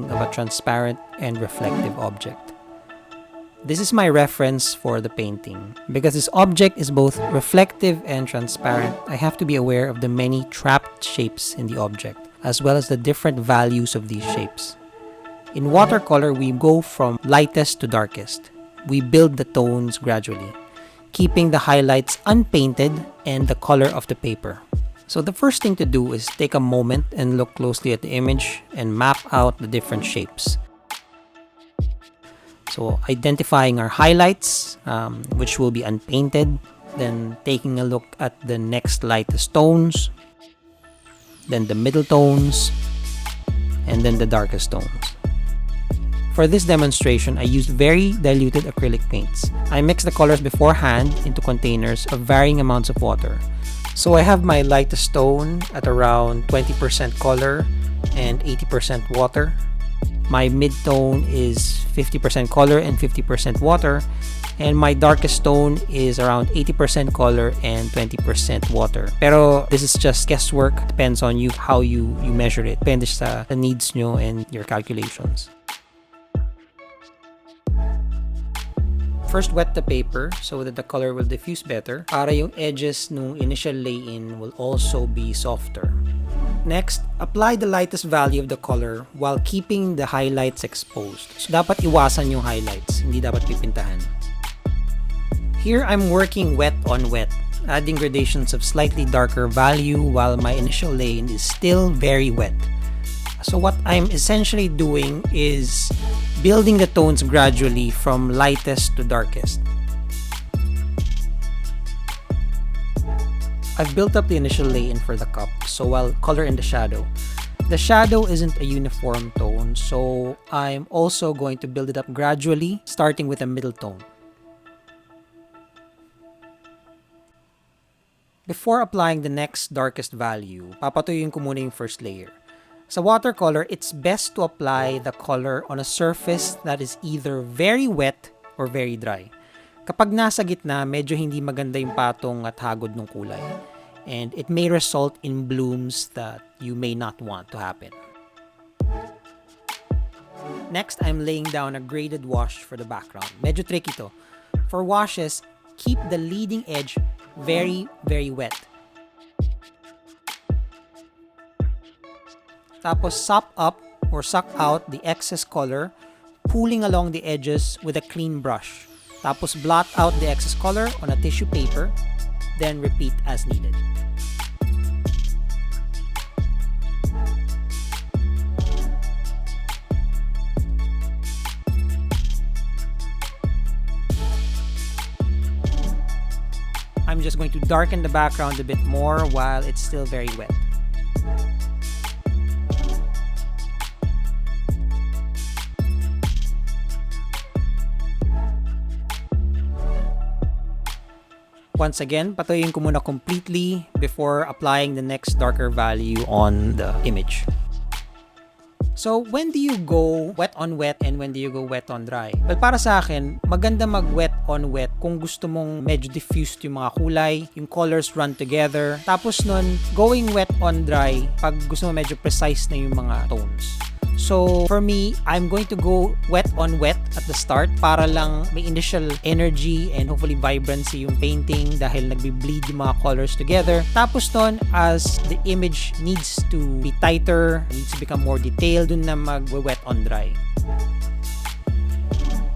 of a transparent and reflective object. This is my reference for the painting. Because this object is both reflective and transparent, I have to be aware of the many trapped shapes in the object, as well as the different values of these shapes. In watercolor, we go from lightest to darkest. We build the tones gradually, keeping the highlights unpainted and the color of the paper. So the first thing to do is take a moment and look closely at the image and map out the different shapes. So identifying our highlights, which will be unpainted, then taking a look at the next lightest tones, then the middle tones, and then the darkest tones. For this demonstration, I used very diluted acrylic paints. I mixed the colors beforehand into containers of varying amounts of water. So I have my lightest tone at around 20% color and 80% water. My mid-tone is 50% color and 50% water. And my darkest tone is around 80% color and 20% water. Pero this is just guesswork. Depends on you how you measure it. Depende sa needs nyo and your calculations. First, wet the paper so that the color will diffuse better para yung edges nung initial lay-in will also be softer. Next, apply the lightest value of the color while keeping the highlights exposed. So, dapat iwasan yung highlights, hindi dapat pipintahan. Here, I'm working wet on wet, adding gradations of slightly darker value while my initial lay-in is still very wet. So what I'm essentially doing is building the tones gradually from lightest to darkest. I've built up the initial lay-in for the cup, so I'll color in the shadow. The shadow isn't a uniform tone, so I'm also going to build it up gradually, starting with a middle tone. Before applying the next darkest value, papatuyuin ko muna yung first layer. Sa watercolor, it's best to apply the color on a surface that is either very wet or very dry. Kapag nasa gitna, medyo hindi maganda yung patong at hagod ng kulay. And it may result in blooms that you may not want to happen. Next, I'm laying down a graded wash for the background. Medyo tricky to. For washes, keep the leading edge very, very wet. Tapos sop up or suck out the excess color, pulling along the edges with a clean brush. Tapos blot out the excess color on a tissue paper, then repeat as needed. I'm just going to darken the background a bit more while it's still very wet. Once again, patuyuin ko muna completely before applying the next darker value on the image. So, when do you go wet on wet and when do you go wet on dry? Well, para sa akin, maganda mag-wet on wet kung gusto mong medyo diffused yung mga kulay, yung colors run together. Tapos nun, going wet on dry pag gusto mo medyo precise na yung mga tones. So, for me, I'm going to go wet on wet at the start para lang may initial energy and hopefully vibrancy yung painting dahil nagbi-bleed yung mga colors together. Tapos nun, as the image needs to be tighter, needs to become more detailed, dun na mag-wet on dry.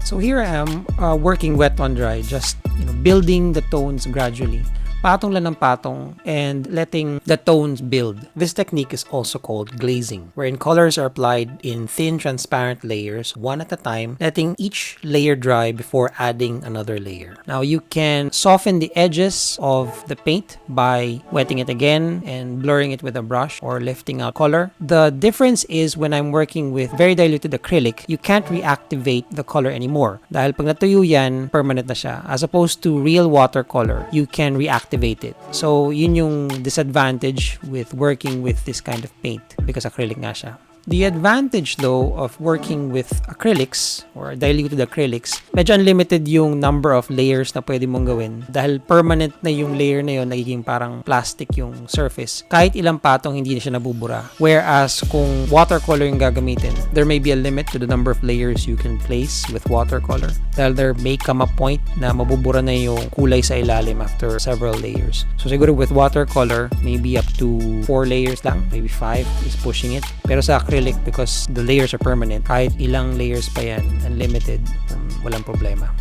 So here I am working wet on dry, just building the tones gradually. Patong lang ng patong and letting the tones build. This technique is also called glazing, wherein colors are applied in thin transparent layers, one at a time, letting each layer dry before adding another layer. Now you can soften the edges of the paint by wetting it again and blurring it with a brush or lifting out color. The difference is when I'm working with very diluted acrylic, you can't reactivate the color anymore. Dahil pag natuyo yan, permanent na siya. As opposed to real watercolor, you can reactivate it. So, yun yung disadvantage with working with this kind of paint because acrylic nga siya. The advantage though of working with acrylics or diluted acrylics, medyo unlimited yung number of layers na pwede mong gawin dahil permanent na yung layer na yun, nagiging parang plastic yung surface. Kahit ilang patong hindi na siya nabubura. Whereas kung watercolor yung gagamitin, there may be a limit to the number of layers you can place with watercolor dahil there may come a point na mabubura na yung kulay sa ilalim after several layers. So siguro with watercolor, maybe up to 4 layers lang, maybe 5 is pushing it. Pero sa acrylic, because the layers are permanent, kahit ilang layers pa yan, unlimited, walang problema.